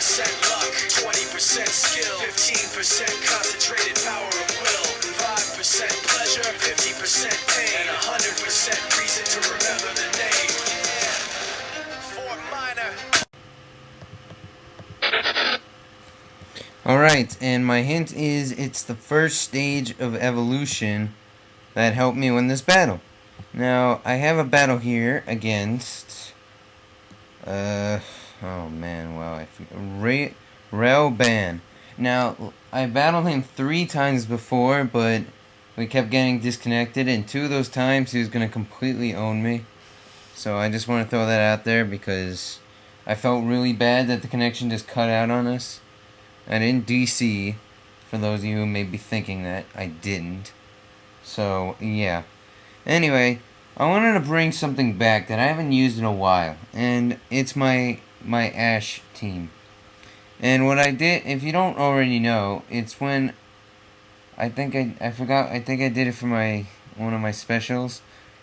luck, 20% skill, 15% concentrated power of will, 5% pleasure, 50% pain, and 100% reason to remember the name. Fort Minor. Alright, and my hint is it's the first stage of evolution that helped me win this battle. Now, I have a battle here against, oh man, wow, I forget, rewban. Now, I battled him 3 times before, but we kept getting disconnected, and 2 of those times he was going to completely own me. So I just want to throw that out there because I felt really bad that the connection just cut out on us. I didn't DC, for those of you who may be thinking that. I didn't. So, yeah. Anyway, I wanted to bring something back that I haven't used in a while. And it's my Ash team. And what I did, if you don't already know, it's when I think I did it for one of my specials,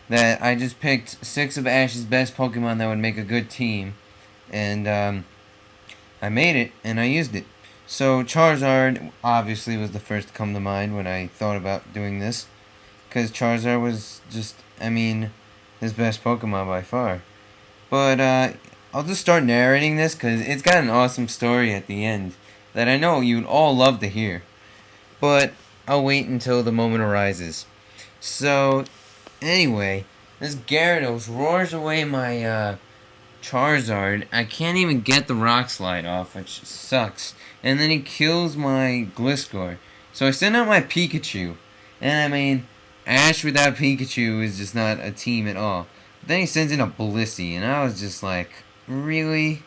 that I just picked 6 of Ash's best Pokemon that would make a good team. And I made it and I used it. So Charizard obviously was the first to come to mind when I thought about doing this, because Charizard was just, his best Pokemon by far. But I'll just start narrating this because it's got an awesome story at the end that I know you'd all love to hear. But I'll wait until the moment arises. So, anyway, this Gyarados roars away my Charizard. I can't even get the Rock Slide off, which sucks. And then he kills my Gliscor. So I send out my Pikachu. And Ash without Pikachu is just not a team at all. But then he sends in a Blissey, and I was just like, really?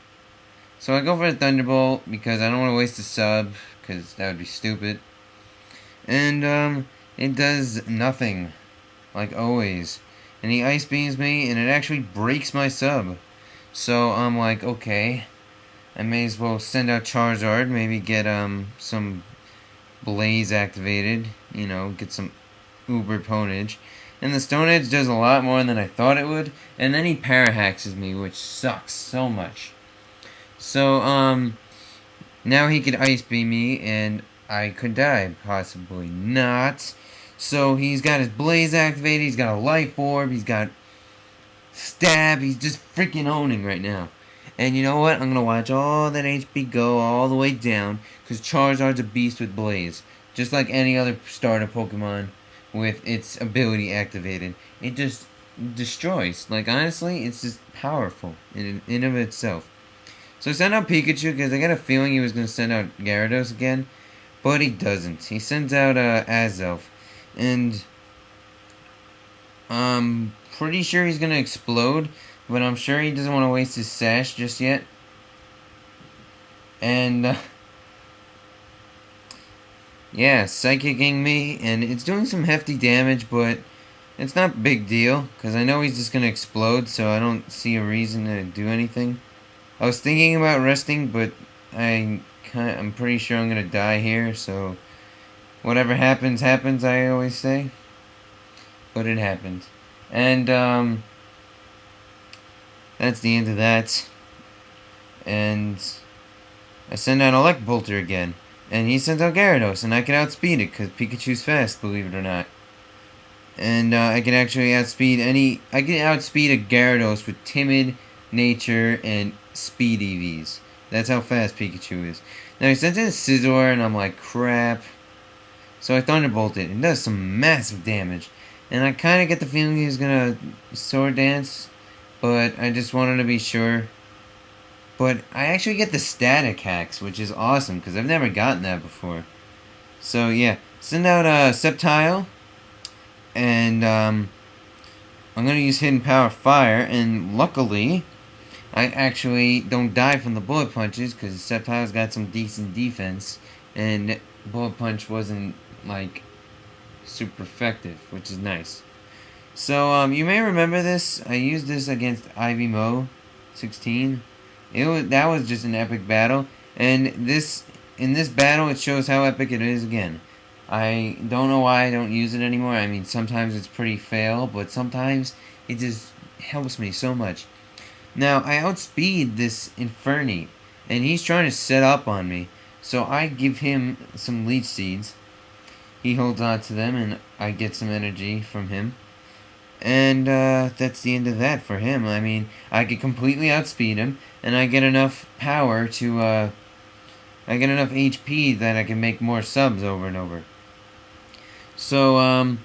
So I go for a Thunderbolt because I don't want to waste a sub, because that would be stupid. And it does nothing, like always. And he Ice Beams me, and it actually breaks my sub. So I'm like, okay, I may as well send out Charizard, maybe get some Blaze activated, get some Uber Ponage. And the Stone Edge does a lot more than I thought it would, and then he Parahaxes me, which sucks so much. So now he could Ice Beam me, and I could die, possibly not. So he's got his Blaze activated, he's got a Life Orb, he's got Stab, he's just freaking owning right now. And you know what? I'm going to watch all that HP go all the way down, because Charizard's a beast with Blaze. Just like any other starter Pokemon with its ability activated. It just destroys. Like, honestly, it's just powerful in of itself. So I sent out Pikachu, because I got a feeling he was going to send out Gyarados again. But he doesn't. He sends out Azelf. And I'm pretty sure he's going to explode. But I'm sure he doesn't want to waste his Sash just yet. And, yeah, Psychicking me. And it's doing some hefty damage, but it's not a big deal. Because I know he's just going to explode, so I don't see a reason to do anything. I was thinking about resting, but I'm pretty sure I'm going to die here. So, whatever happens, happens, I always say. But it happened. And, that's the end of that. And I send out Elect Bolter again. And he sends out Gyarados. And I can outspeed it because Pikachu's fast, believe it or not. And I can actually outspeed I can outspeed a Gyarados with Timid, Nature, and Speed EVs. That's how fast Pikachu is. Now he sends in a Scizor, and I'm like, crap. So I Thunderbolt it. It does some massive damage. And I kind of get the feeling he's going to Sword Dance. But I just wanted to be sure. But I actually get the Static Hacks, which is awesome, because I've never gotten that before. So yeah, send out Sceptile. And I'm going to use Hidden Power Fire. And luckily, I actually don't die from the Bullet Punches, because Sceptile's got some decent defense. And Bullet Punch wasn't, like, super effective, which is nice. So, you may remember this. I used this against Ivy Mo 16. That was just an epic battle. And in this battle, it shows how epic it is again. I don't know why I don't use it anymore. Sometimes it's pretty fail, but sometimes it just helps me so much. Now, I outspeed this Inferni. and he's trying to set up on me. So I give him some leech seeds. He holds on to them, and I get some energy from him. And that's the end of that for him. I mean, I could completely outspeed him, and I get enough power to, I get enough HP that I can make more subs over and over. So,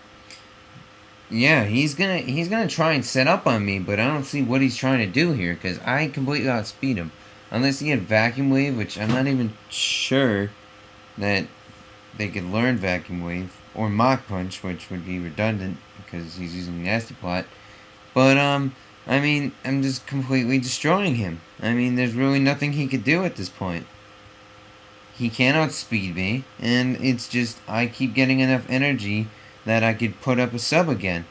yeah, he's gonna try and set up on me, but I don't see what he's trying to do here, because I completely outspeed him. Unless he had Vacuum Wave, which I'm not even sure that they could learn Vacuum Wave, or Mach Punch, which would be redundant, because he's using Nasty Plot. But, I mean, I'm just completely destroying him. I mean, there's really nothing he could do at this point. He can't outspeed me, and it's just, I keep getting enough energy that I could put up a sub again.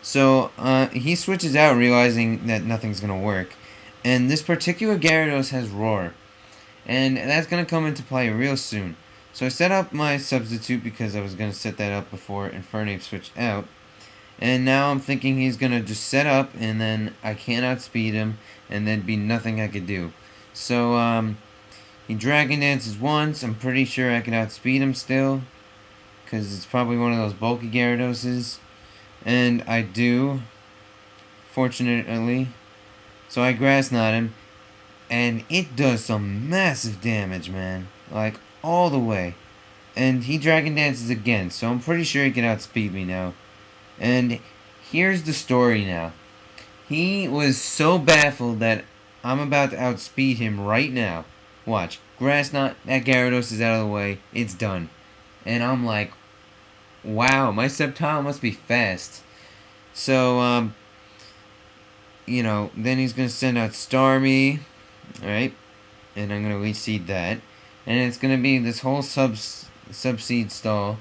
So, he switches out, realizing that nothing's gonna work. And this particular Gyarados has Roar. And that's gonna come into play real soon. So I set up my substitute because I was gonna set that up before Infernape switched out. And now I'm thinking he's gonna just set up, and then I can't outspeed him, and there'd be nothing I could do. So, he Dragon Dances once. I'm pretty sure I can outspeed him still, because it's probably one of those bulky Gyaradoses. And I do, fortunately. So I Grass Knot him, and it does some massive damage, man. Like, all the way. And he Dragon Dances again, so I'm pretty sure he can outspeed me now. And here's the story now. He was so baffled that I'm about to outspeed him right now. Watch. Grass Knot, that Gyarados is out of the way. It's done. And I'm like, wow, my Sceptile must be fast. So, you know, then he's going to send out Starmie. Alright. And I'm going to Leech Seed that. And it's going to be this whole sub-seed stall.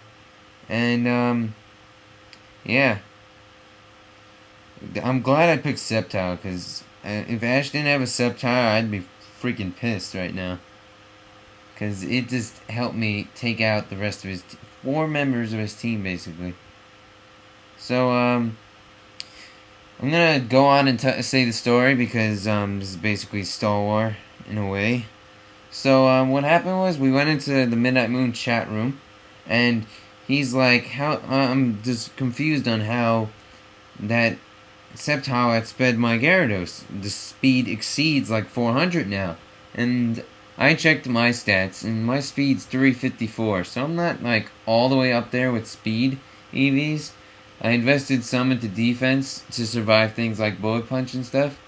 And, yeah. I'm glad I picked Sceptile, because if Ash didn't have a Sceptile, I'd be freaking pissed right now. Because it just helped me take out the rest of his... 4 members of his team, basically. So, I'm gonna go on and say the story, because, this is basically Star War, in a way. So, what happened was, we went into the Midnight Moon chat room, and he's like, I'm just confused on how that Sceptile outsped my Gyarados. The speed exceeds like 400 now. And I checked my stats, and my speed's 354, so I'm not like all the way up there with speed EVs. I invested some into defense to survive things like Bullet Punch and stuff.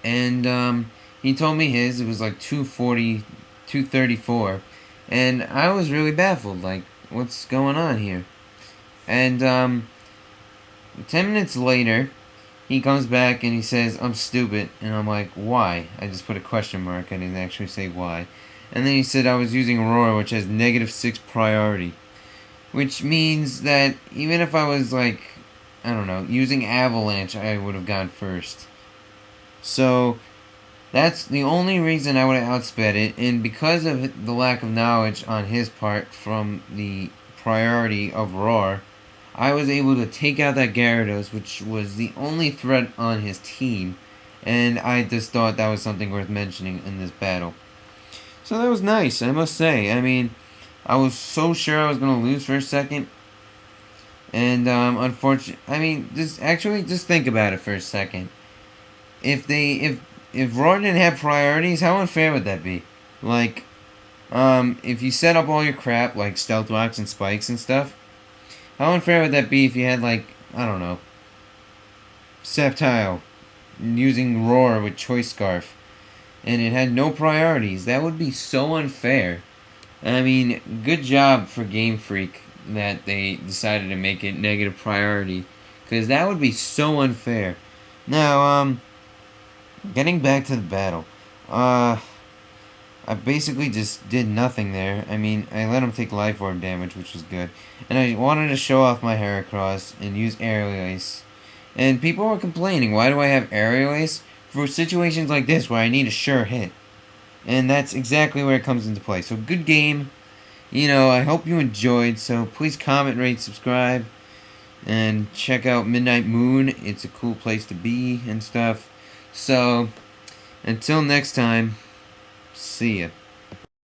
And he told me it was like 240, 234. And I was really baffled, like, what's going on here? And 10 minutes later, he comes back and he says, I'm stupid. And I'm like, why? I just put a question mark. I didn't actually say why. And then he said I was using Aurora, which has -6 priority. Which means that even if I was, like, I don't know, using Avalanche, I would have gone first. So, that's the only reason I would have outsped it. And because of the lack of knowledge on his part from the priority of Roar, I was able to take out that Gyarados, which was the only threat on his team, and I just thought that was something worth mentioning in this battle. So that was nice, I must say. I mean, I was so sure I was going to lose for a second, and unfortunately, I mean, just think about it for a second. If Roar didn't have priorities, how unfair would that be? Like, if you set up all your crap, like Stealth Rocks and Spikes and stuff, how unfair would that be if you had, like, I don't know, Sceptile using Roar with Choice Scarf, and it had no priorities? That would be so unfair. I mean, good job for Game Freak that they decided to make it negative priority, because that would be so unfair. Now, getting back to the battle, I basically just did nothing there. I mean, I let him take Life Orb damage, which was good. And I wanted to show off my Heracross and use Aerial Ace. And people were complaining, why do I have Aerial Ace? For situations like this where I need a sure hit. And that's exactly where it comes into play. So, good game. You know, I hope you enjoyed. So, please comment, rate, subscribe. And check out Midnight Moon. It's a cool place to be and stuff. So, until next time. See ya.